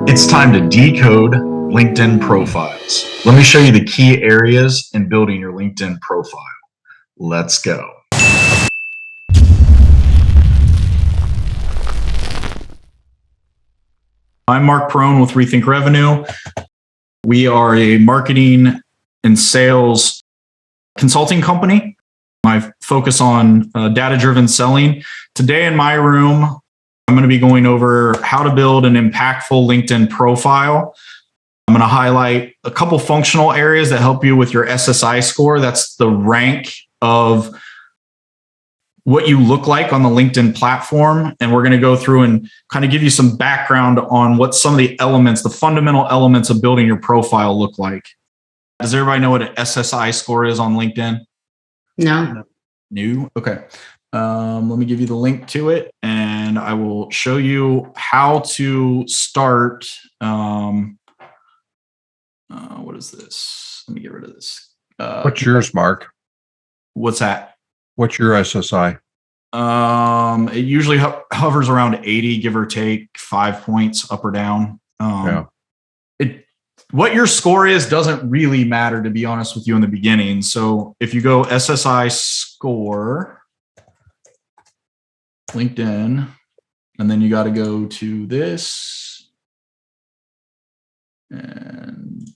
It's time to decode LinkedIn profiles. Let me show you the key areas in building your LinkedIn profile. Let's go. I'm Mark Perone with Rethink Revenue. We are a marketing and sales consulting company. I focus on data-driven selling. Today in my room, I'm going to be going over how to build an impactful LinkedIn profile. I'm going to highlight a couple functional areas that help you with your SSI score. That's the rank of what you look like on the LinkedIn platform. And we're going to go through and kind of give you some background on what some of the elements, the fundamental elements of building your profile look like. Does everybody know what an SSI score is on LinkedIn? No. New? Okay. Let me give you the link to it and I will show you how to start. What is this? Let me get rid of this. What's yours, Mark? What's that? What's your SSI? It usually hovers around 80, give or take 5 points up or down. What your score is doesn't really matter, to be honest with you, in the beginning. So if you go SSI score, LinkedIn, and then you got to go to this, and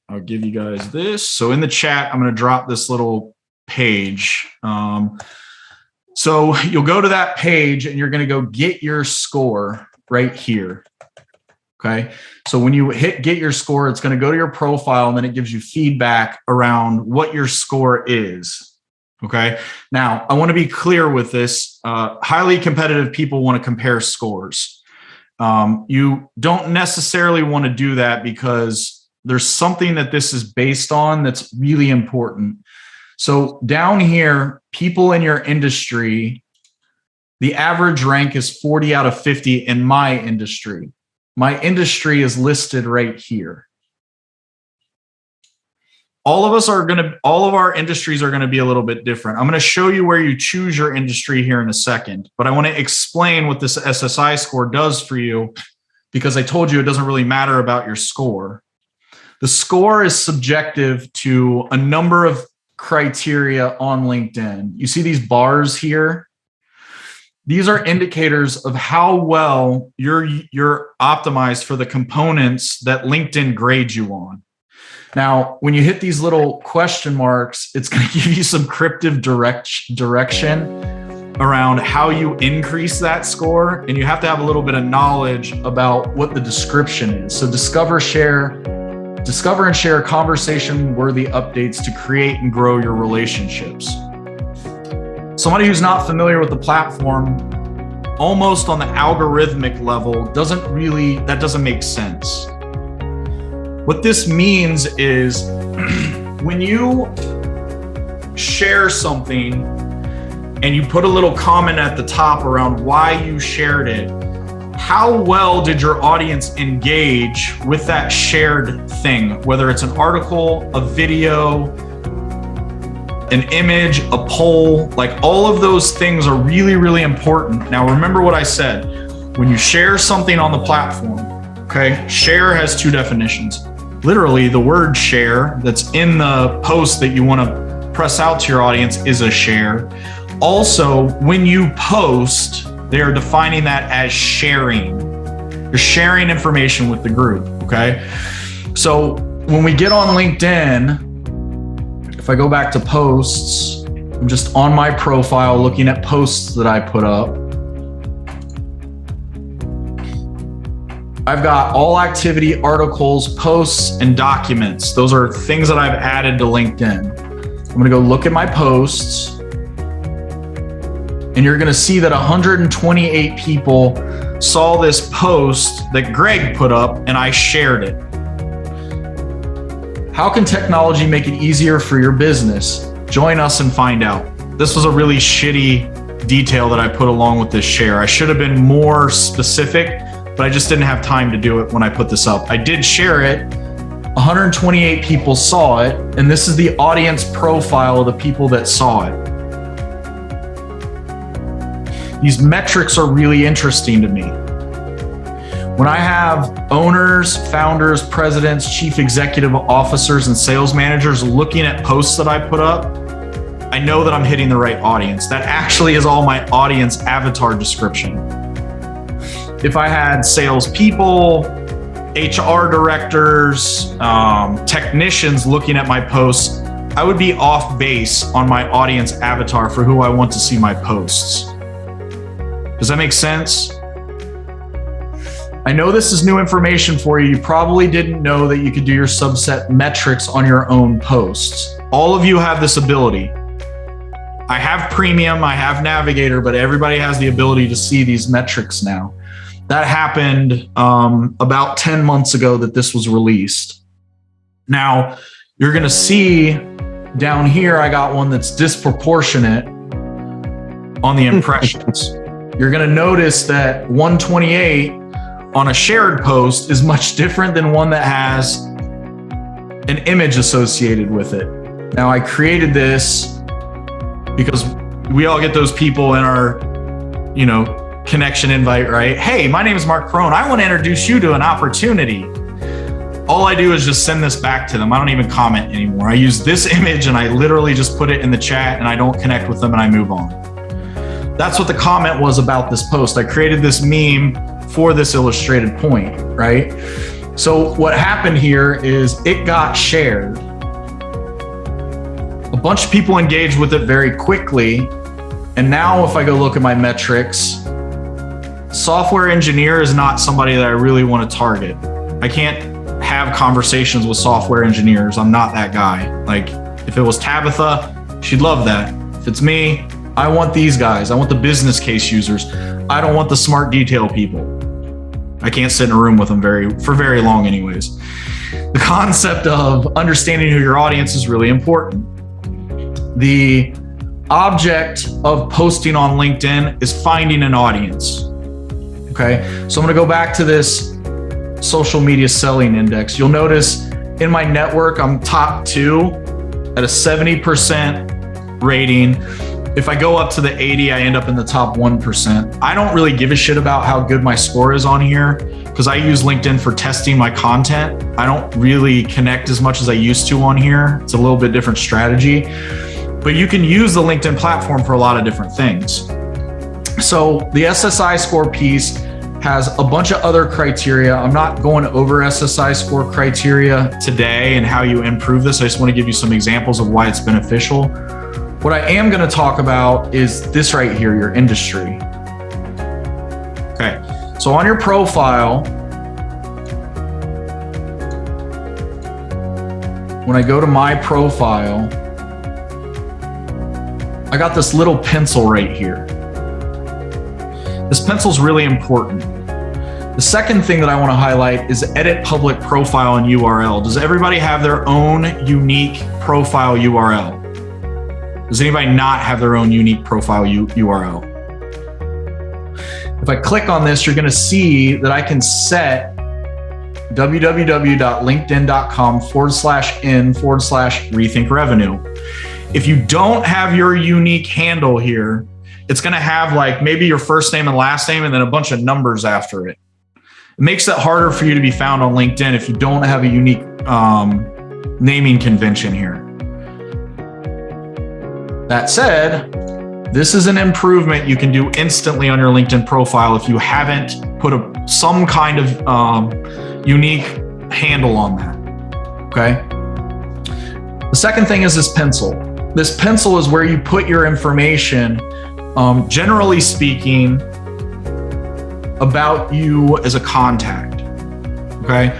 I'll give you guys this. So in the chat, I'm going to drop this little page. So you'll go to that page and you're going to go get your score right here. Okay. So when you hit get your score, it's going to go to your profile and then it gives you feedback around what your score is. Okay. Now I want to be clear with this. Highly competitive people want to compare scores. You don't necessarily want to do that because there's something that this is based on that's really important. So down here, people in your industry, the average rank is 40 out of 50 in my industry. My industry is listed right here. All of our industries are going to be a little bit different. I'm going to show you where you choose your industry here in a second, but I want to explain what this SSI score does for you because I told you it doesn't really matter about your score. The score is subjective to a number of criteria on LinkedIn. You see these bars here? These are indicators of how well you're optimized for the components that LinkedIn grades you on. Now, when you hit these little question marks, it's going to give you some cryptic direction around how you increase that score. And you have to have a little bit of knowledge about what the description is. So discover and share conversation-worthy updates to create and grow your relationships. Somebody who's not familiar with the platform, almost on the algorithmic level, that doesn't make sense. What this means is when you share something and you put a little comment at the top around why you shared it, how well did your audience engage with that shared thing? Whether it's an article, a video, an image, a poll, like all of those things are really, really important. Now, remember what I said. When you share something on the platform, okay, share has two definitions. Literally, the word share that's in the post that you want to press out to your audience is a share. Also, when you post, they are defining that as sharing. You're sharing information with the group, okay? So when we get on LinkedIn, if I go back to posts, I'm just on my profile looking at posts that I put up. I've got all activity, articles, posts, and documents. Those are things that I've added to LinkedIn. I'm gonna go look at my posts, and you're gonna see that 128 people saw this post that Greg put up and I shared it. How can technology make it easier for your business? Join us and find out. This was a really shitty detail that I put along with this share. I should have been more specific, but I just didn't have time to do it when I put this up. I did share it. 128 people saw it, and this is the audience profile of the people that saw it. These metrics are really interesting to me. When I have owners, founders, presidents, chief executive officers, and sales managers looking at posts that I put up, I know that I'm hitting the right audience. That actually is all my audience avatar description. If I had salespeople, HR directors, technicians looking at my posts, I would be off base on my audience avatar for who I want to see my posts. Does that make sense? I know this is new information for you. You probably didn't know that you could do your subset metrics on your own posts. All of you have this ability. I have Premium, I have Navigator, but everybody has the ability to see these metrics now. That happened about 10 months ago that this was released. Now, you're gonna see down here, I got one that's disproportionate on the impressions. You're gonna notice that 128 on a shared post is much different than one that has an image associated with it. Now, I created this because we all get those people in our, connection invite, right? Hey, my name is Mark Perone. I want to introduce you to an opportunity. All I do is just send this back to them. I don't even comment anymore. I use this image and I literally just put it in the chat and I don't connect with them and I move on. That's what the comment was about this post. I created this meme for this illustrated point, right? So what happened here is it got shared. A bunch of people engaged with it very quickly. And now if I go look at my metrics, software engineer is not somebody that I really want to target. I can't have conversations with software engineers. I'm not that guy. Like if it was Tabitha, she'd love that. If it's me, I want these guys. I want the business case users. I don't want the smart detail people. I can't sit in a room with them for very long anyways. The concept of understanding who your audience is really important. The object of posting on LinkedIn is finding an audience. Okay, so I'm gonna go back to this social media selling index. You'll notice in my network, I'm top 2 at a 70% rating. If I go up to the 80, I end up in the top 1%. I don't really give a shit about how good my score is on here because I use LinkedIn for testing my content. I don't really connect as much as I used to on here. It's a little bit different strategy, but you can use the LinkedIn platform for a lot of different things. So the SSI score piece has a bunch of other criteria. I'm not going over SSI score criteria today and how you improve this. I just want to give you some examples of why it's beneficial. What I am going to talk about is this right here, your industry. Okay, so on your profile, when I go to my profile, I got this little pencil right here. This pencil is really important. The second thing that I want to highlight is edit public profile and URL. Does everybody have their own unique profile URL? Does anybody not have their own unique profile URL? If I click on this, you're going to see that I can set www.linkedin.com/in/rethink revenue. If you don't have your unique handle here, it's going to have like maybe your first name and last name and then a bunch of numbers after it. It makes it harder for you to be found on LinkedIn if you don't have a unique naming convention here. That said, this is an improvement you can do instantly on your LinkedIn profile if you haven't put some kind of unique handle on that, okay? The second thing is this pencil. This pencil is where you put your information, generally speaking, about you as a contact, okay?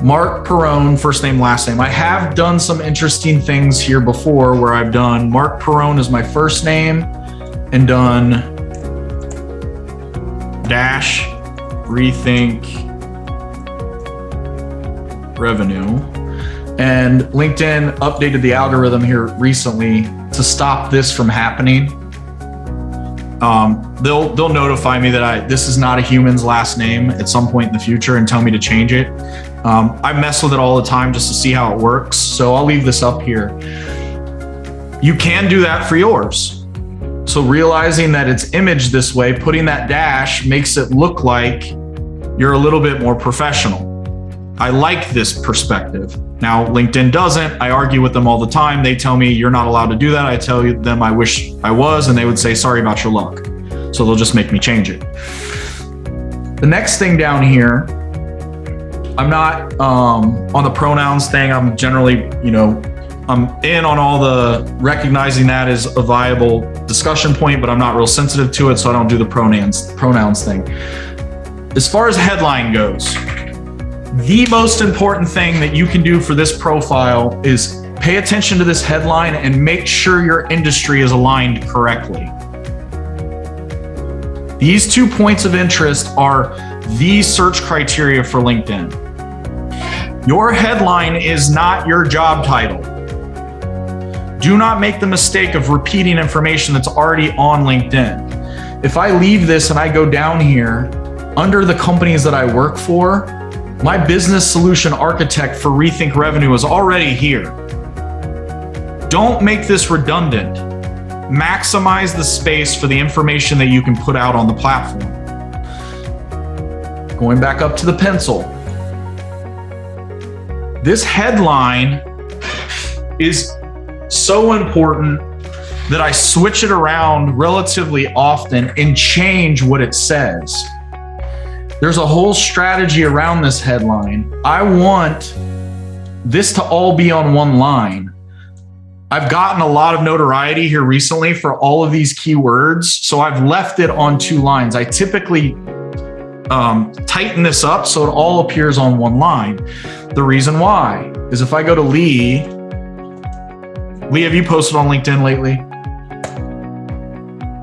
Mark Perone, first name, last name. I have done some interesting things here before where I've done Mark Perone as my first name and done dash rethink revenue. And LinkedIn updated the algorithm here recently to stop this from happening. They'll notify me that this is not a human's last name at some point in the future and tell me to change it. I mess with it all the time just to see how it works. So I'll leave this up here. You can do that for yours. So realizing that it's imaged this way, putting that dash makes it look like you're a little bit more professional. I like this perspective. Now, LinkedIn doesn't. I argue with them all the time. They tell me you're not allowed to do that. I tell them I wish I was, and they would say, sorry about your luck. So they'll just make me change it. The next thing down here, I'm not on the pronouns thing. I'm generally, I'm in on all the recognizing that is a viable discussion point, but I'm not real sensitive to it, so I don't do the pronouns thing. As far as headline goes, the most important thing that you can do for this profile is pay attention to this headline and make sure your industry is aligned correctly. These 2 points of interest are the search criteria for LinkedIn. Your headline is not your job title. Do not make the mistake of repeating information that's already on LinkedIn. If I leave this and I go down here, under the companies that I work for, my business solution architect for Rethink Revenue is already here. Don't make this redundant. Maximize the space for the information that you can put out on the platform. Going back up to the pencil. This headline is so important that I switch it around relatively often and change what it says. There's a whole strategy around this headline. I want this to all be on one line. I've gotten a lot of notoriety here recently for all of these keywords, so I've left it on 2 lines. I typically tighten this up so it all appears on one line. The reason why is if I go to Lee, have you posted on LinkedIn lately?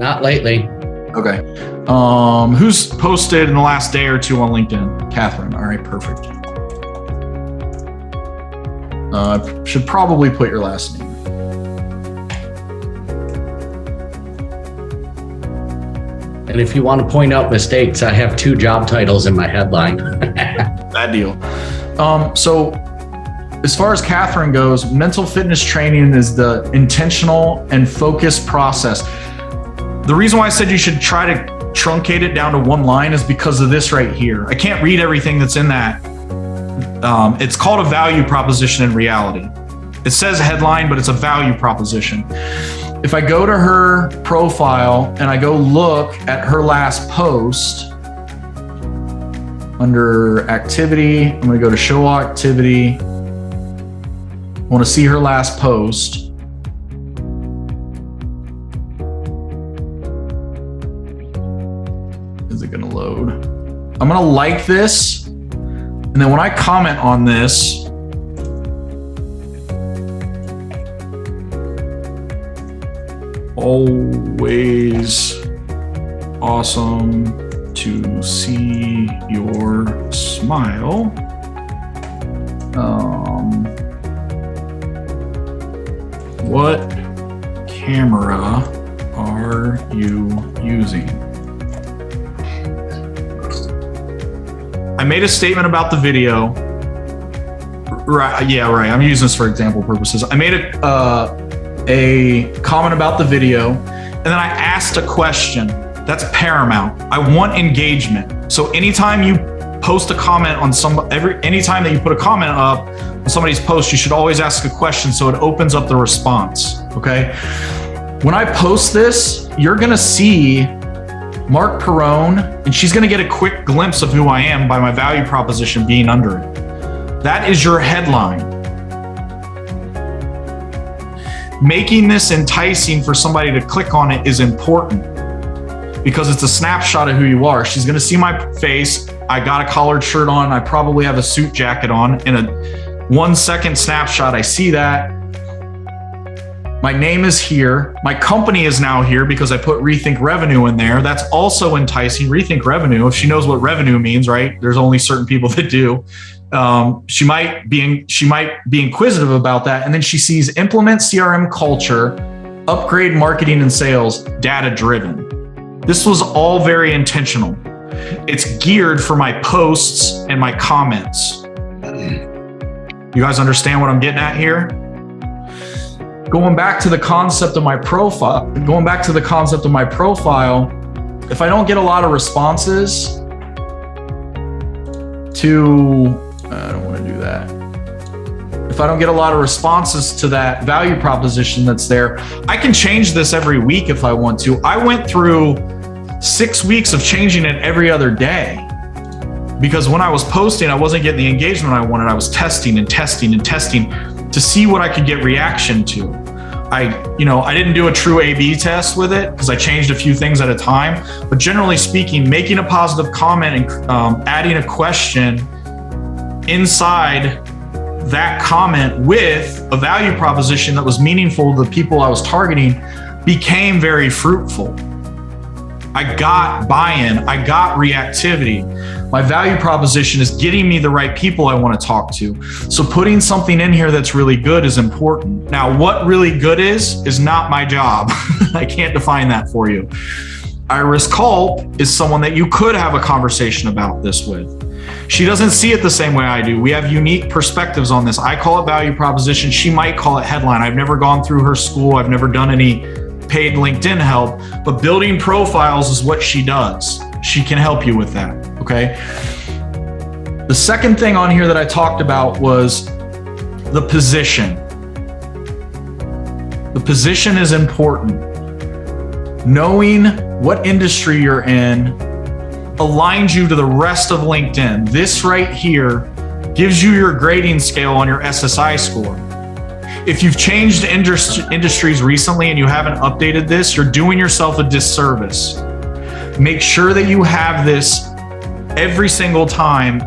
Not lately. Okay. Who's posted in the last day or 2 on LinkedIn? Catherine. All right, perfect. I should probably put your last name. And if you want to point out mistakes, I have 2 job titles in my headline. Bad deal. So as far as Catherine goes, mental fitness training is the intentional and focused process. The reason why I said you should try to truncate it down to 1 line is because of this right here. I can't read everything that's in that. It's called a value proposition in reality. It says headline, but it's a value proposition. If I go to her profile and I go look at her last post, under activity, I'm going to go to show activity. I want to see her last post. Is it going to load? I'm going to like this. And then when I comment on this, always awesome to see your smile. What camera are you using? I made a statement about the video. Right, yeah, right. I'm using this for example purposes. I made a comment about the video, and then I asked a question. That's paramount. I want engagement. So anytime you post a comment on anytime that you put a comment up on somebody's post, you should always ask a question so it opens up the response, okay? When I post this, you're gonna see Mark Perrone, and she's gonna get a quick glimpse of who I am by my value proposition being under it. That is your headline. Making this enticing for somebody to click on it is important because it's a snapshot of who you are. She's gonna see my face. I got a collared shirt on. I probably have a suit jacket on. In a 1 second snapshot, I see that. My name is here. My company is now here because I put Rethink Revenue in there. That's also enticing. Rethink Revenue, if she knows what revenue means, right? There's only certain people that do. She might be inquisitive about that. And then she sees implement CRM culture, upgrade marketing and sales, data driven. This was all very intentional. It's geared for my posts and my comments. You guys understand what I'm getting at here? Going back to the concept of my profile, if I don't get a lot of responses, I don't want to do that. If I don't get a lot of responses to that value proposition that's there, I can change this every week if I want to. I went through 6 weeks of changing it every other day because when I was posting, I wasn't getting the engagement I wanted. I was testing and testing and testing to see what I could get reaction to. I didn't do a true A/B test with it because I changed a few things at a time. But generally speaking, making a positive comment and adding a question inside that comment with a value proposition that was meaningful to the people I was targeting became very fruitful. I got buy-in, I got reactivity. My value proposition is getting me the right people I want to talk to. So putting something in here that's really good is important. Now, what really good is not my job. I can't define that for you. Iris Culp is someone that you could have a conversation about this with. She doesn't see it the same way I do. We have unique perspectives on this. I call it value proposition. She might call it headline. I've never gone through her school. I've never done any paid LinkedIn help, but building profiles is what she does. She can help you with that, okay? The second thing on here that I talked about was the position. The position is important. Knowing what industry you're in aligns you to the rest of LinkedIn. This right here gives you your grading scale on your SSI score. If you've changed industries recently and you haven't updated this, you're doing yourself a disservice. Make sure that you have this every single time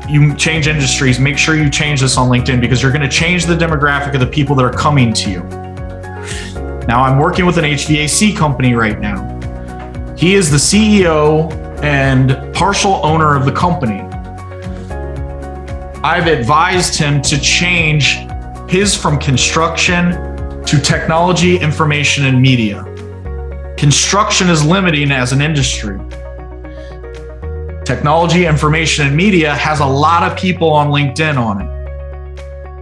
you change industries. Make sure you change this on LinkedIn because you're going to change the demographic of the people that are coming to you. Now, I'm working with an HVAC company right now. He is the CEO and partial owner of the company. I've advised him to change his from construction to technology, information, and media. Construction is limiting as an industry. Technology, information, and media has a lot of people on LinkedIn on it.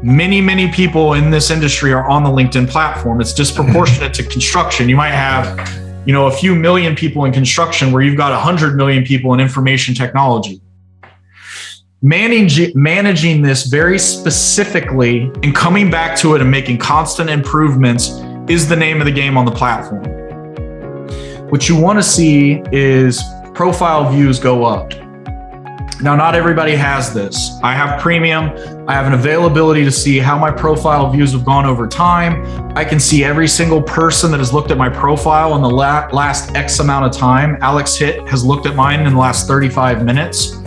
Many people in this industry are on the LinkedIn platform. It's disproportionate to construction. You might have, a few million people in construction where you've got 100 million people in information technology. Managing this very specifically and coming back to it and making constant improvements is the name of the game on the platform. What you want to see is profile views go up. Now, not everybody has this. I have premium. I have an availability to see how my profile views have gone over time. I can see every single person that has looked at my profile in the last X amount of time. Alex Hitt has looked at mine in the last 35 minutes.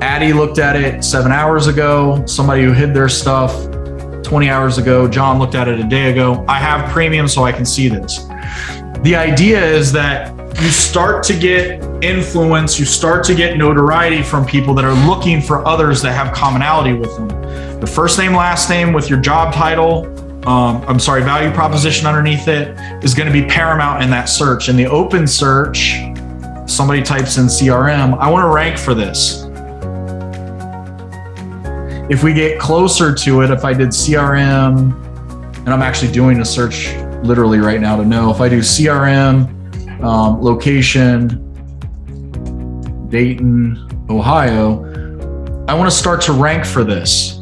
Addie looked at it 7 hours ago. Somebody who hid their stuff 20 hours ago. John looked at it a day ago. I have premium so I can see this. The idea is that you start to get influence, you start to get notoriety from people that are looking for others that have commonality with them. Your first name, last name with your job title, value proposition underneath it is going to be paramount in that search. In the open search, somebody types in CRM, I want to rank for this. If we get closer to it, if I did CRM, and I'm actually doing a search literally right now to know, if I do CRM, location, Dayton, Ohio, I want to start to rank for this.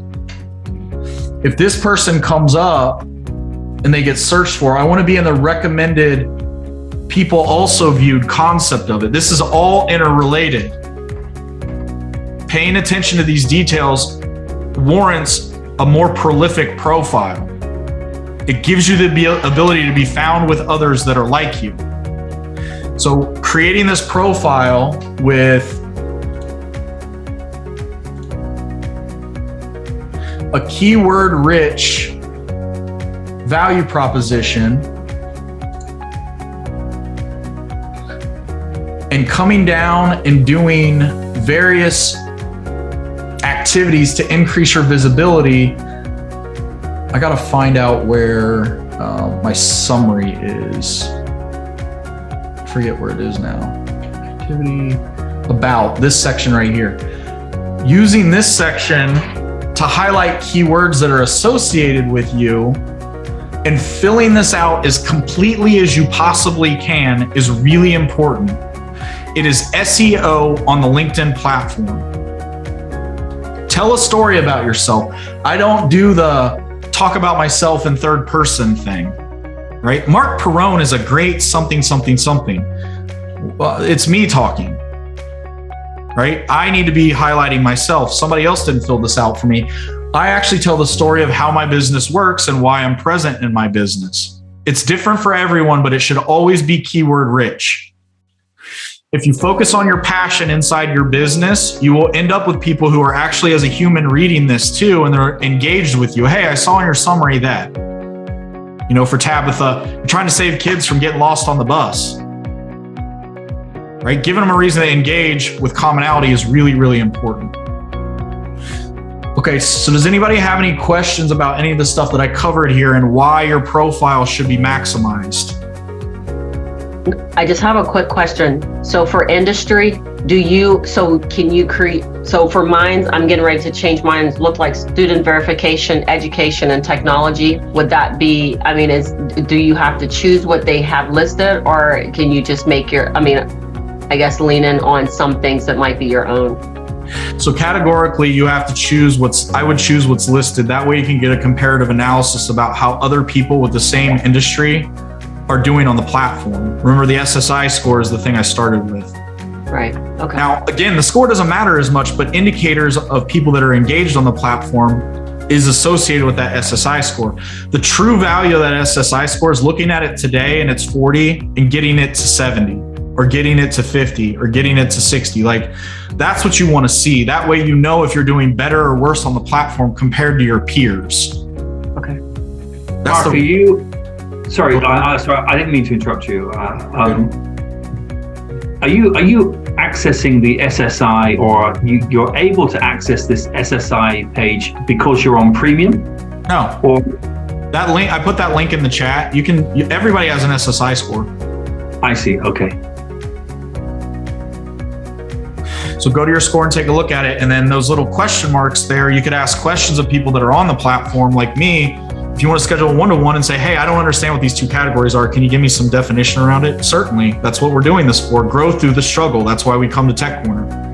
If this person comes up and they get searched for, I want to be in the recommended people also viewed concept of it. This is all interrelated. Paying attention to these details warrants a more prolific profile. It gives you the ability to be found with others that are like you. So creating this profile with a keyword-rich value proposition and coming down and doing various activities to increase your visibility. I got to find out where my summary is. I forget where it is now. Activity, about, this section right here. Using this section to highlight keywords that are associated with you and filling this out as completely as you possibly can is really important. It is SEO on the LinkedIn platform. Tell a story about yourself. I don't do the talk about myself in third person thing, right? Mark Perrone is a great something. Well, it's me talking, right? I need to be highlighting myself. Somebody else didn't fill this out for me. I actually tell the story of how my business works and why I'm present in my business. It's different for everyone, but it should always be keyword rich. If you focus on your passion inside your business, you will end up with people who are actually, as a human, reading this too, and they're engaged with you. Hey, I saw in your summary that, for Tabitha, you're trying to save kids from getting lost on the bus, right? Giving them a reason to engage with commonality is really, really important. Okay, so does anybody have any questions about any of the stuff that I covered here and why your profile should be maximized? I just have a quick question. So for industry, can you create, so for mine, I'm getting ready to change mine, look like student verification, education, and technology. Would that be, do you have to choose what they have listed, or can you just make lean in on some things that might be your own? So categorically, you have to choose I would choose what's listed. That way you can get a comparative analysis about how other people with the same industry are doing on the platform. Remember, the SSI score is the thing I started with. Right. Okay. Now, again, the score doesn't matter as much, but indicators of people that are engaged on the platform is associated with that SSI score. The true value of that SSI score is looking at it today and it's 40 and getting it to 70 or getting it to 50 or getting it to 60. Like, that's what you want to see. That way, if you're doing better or worse on the platform compared to your peers. Okay. Mark, sorry, I didn't mean to interrupt you. Are you accessing the SSI, or you're able to access this SSI page because you're on premium? No. Or that link, I put that link in the chat. Everybody has an SSI score. I see. Okay. So go to your score and take a look at it. And then those little question marks there, you could ask questions of people that are on the platform like me. If you want to schedule a one-to-one and say, hey, I don't understand what these two categories are. Can you give me some definition around it? Certainly. That's what we're doing this for. Grow through the struggle. That's why we come to Tech Corner.